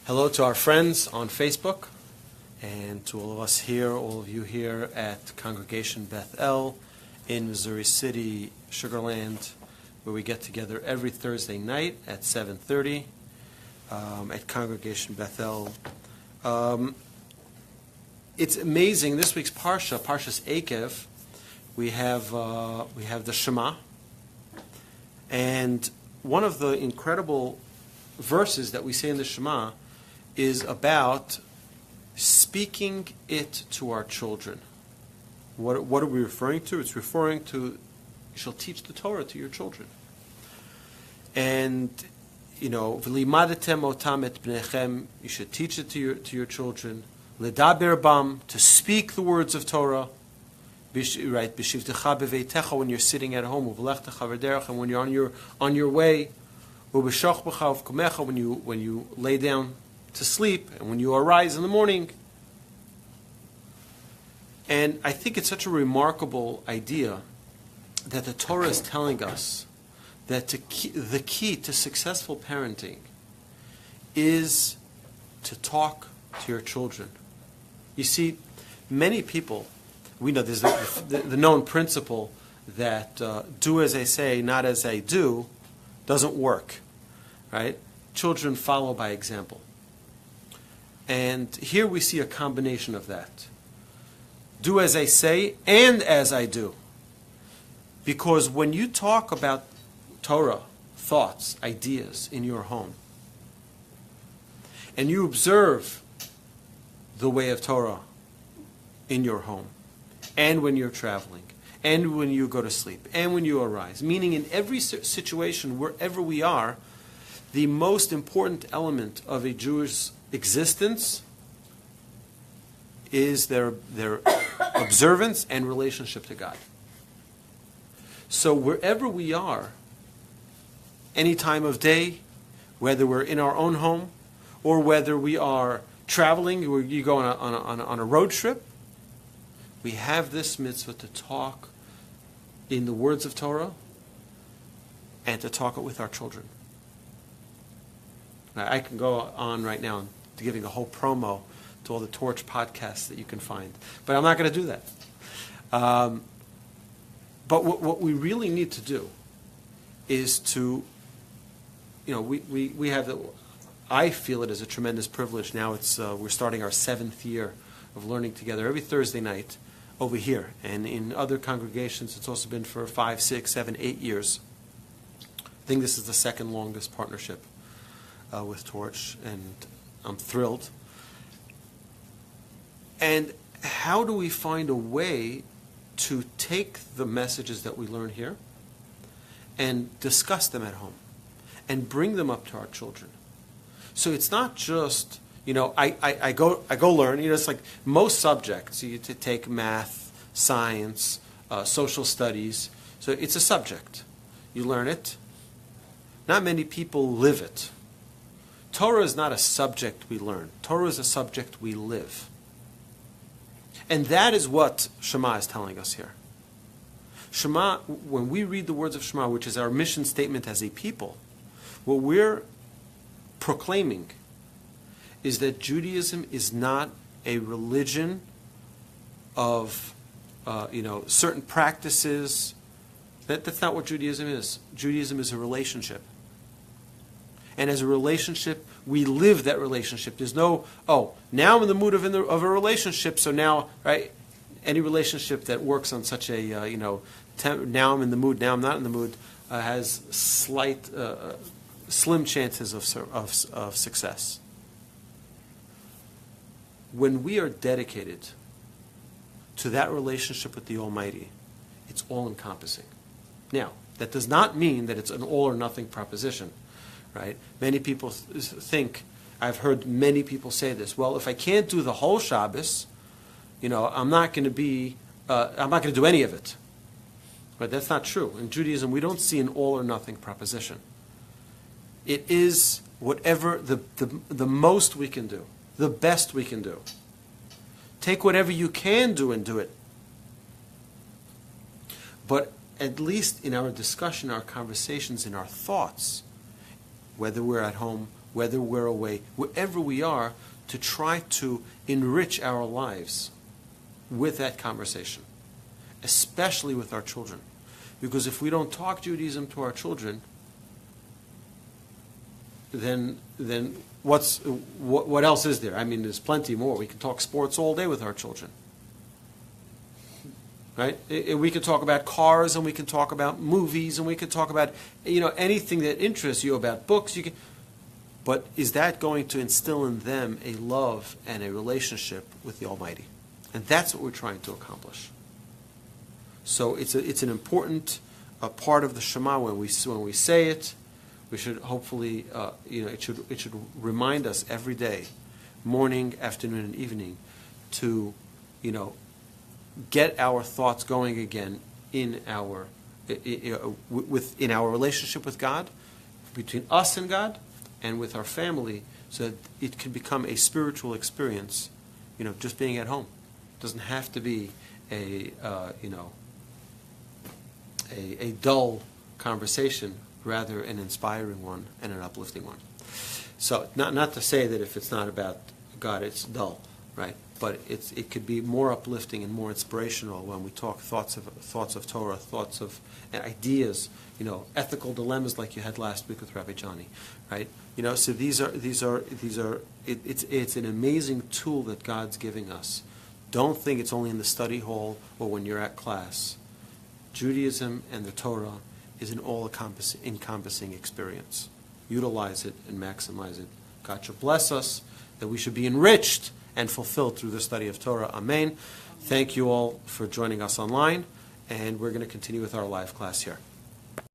Hello to our friends on Facebook and to all of us here, all of you here at Congregation Beth El in Missouri City, Sugar Land, where we get together every Thursday night at 7:30 at Congregation Beth El. It's amazing. This week's Parsha, Parshas Eikev, we have the Shema, and one of the incredible verses that we say in the Shema is about speaking it to our children. What are we referring to? It's referring to, you shall teach the Torah to your children. And, v'limadatem otam et bnechem, you should teach it to your children. Ledaber bam, to speak the words of Torah. Right, b'shivtecha beveitecha, when you're sitting at home, uv'lechtecha v'derech, and when you're on your way, uv'b'shach b'cha uv'komecha, when you lay down to sleep, and when you arise in the morning. And I think it's such a remarkable idea that the Torah is telling us that the key to successful parenting is to talk to your children. You see, many people, we know there's the known principle that do as I say, not as I do, doesn't work, right? Children follow by example. And here we see a combination of that. Do as I say and as I do. Because when you talk about Torah, thoughts, ideas in your home, and you observe the way of Torah in your home, and when you're traveling, and when you go to sleep, and when you arise, meaning in every situation, wherever we are, the most important element of a Jewish existence is their observance and relationship to God. So wherever we are, any time of day, whether we're in our own home or whether we are traveling, or you go on a road trip, we have this mitzvah to talk in the words of Torah and to talk it with our children. Now, I can go on right now to giving a whole promo to all the Torch podcasts that you can find, but I'm not going to do that. But what we really need to do is to, we have I feel it as a tremendous privilege. Now we're starting our 7th year of learning together every Thursday night over here, and in other congregations it's also been for 5, 6, 7, 8 years. I think this is the second longest partnership with Torch, and I'm thrilled. And how do we find a way to take the messages that we learn here and discuss them at home and bring them up to our children? So it's not just, I go learn, it's like most subjects, you to take math, science, social studies. So it's a subject. You learn it. Not many people live it. Torah is not a subject we learn. Torah is a subject we live. And that is what Shema is telling us here. Shema, when we read the words of Shema, which is our mission statement as a people, what we're proclaiming is that Judaism is not a religion of, certain practices. That's not what Judaism is. Judaism is a relationship. And as a relationship, we live that relationship. There's no, now I'm in the mood of a relationship, so now, right, any relationship that works on such a, now I'm in the mood, now I'm not in the mood, has slim chances of success. When we are dedicated to that relationship with the Almighty, it's all-encompassing. Now, that does not mean that it's an all-or-nothing proposition. Right? Many people think, I've heard many people say this, well, if I can't do the whole Shabbos, I'm not going to do any of it. But that's not true. In Judaism, we don't see an all or nothing proposition. It is whatever the most we can do, the best we can do. Take whatever you can do and do it. But at least in our discussion, our conversations, in our thoughts, whether we're at home, whether we're away, wherever we are, to try to enrich our lives with that conversation, especially with our children. Because if we don't talk Judaism to our children, then what else is there? I mean, there's plenty more. We can talk sports all day with our children. Right? We can talk about cars, and we can talk about movies, and we can talk about anything that interests you, about books. But is that going to instill in them a love and a relationship with the Almighty? And that's what we're trying to accomplish. So it's an important part of the Shema. When we say it, we should hopefully it should remind us every day, morning, afternoon, and evening, to get our thoughts going again in our relationship with God, between us and God, and with our family, so that it can become a spiritual experience. Just being at home. It doesn't have to be a dull conversation, rather an inspiring one and an uplifting one. So not to say that if it's not about God, it's dull, right? But it could be more uplifting and more inspirational when we talk thoughts of Torah, thoughts of ideas, ethical dilemmas like you had last week with Rabbi Johnny, right? So these are it's an amazing tool that God's giving us. Don't think it's only in the study hall or when you're at class. Judaism and the Torah is an all-encompassing experience. Utilize it and maximize it. God should bless us, that we should be enriched and fulfilled through the study of Torah. Amen. Thank you all for joining us online, and we're going to continue with our live class here.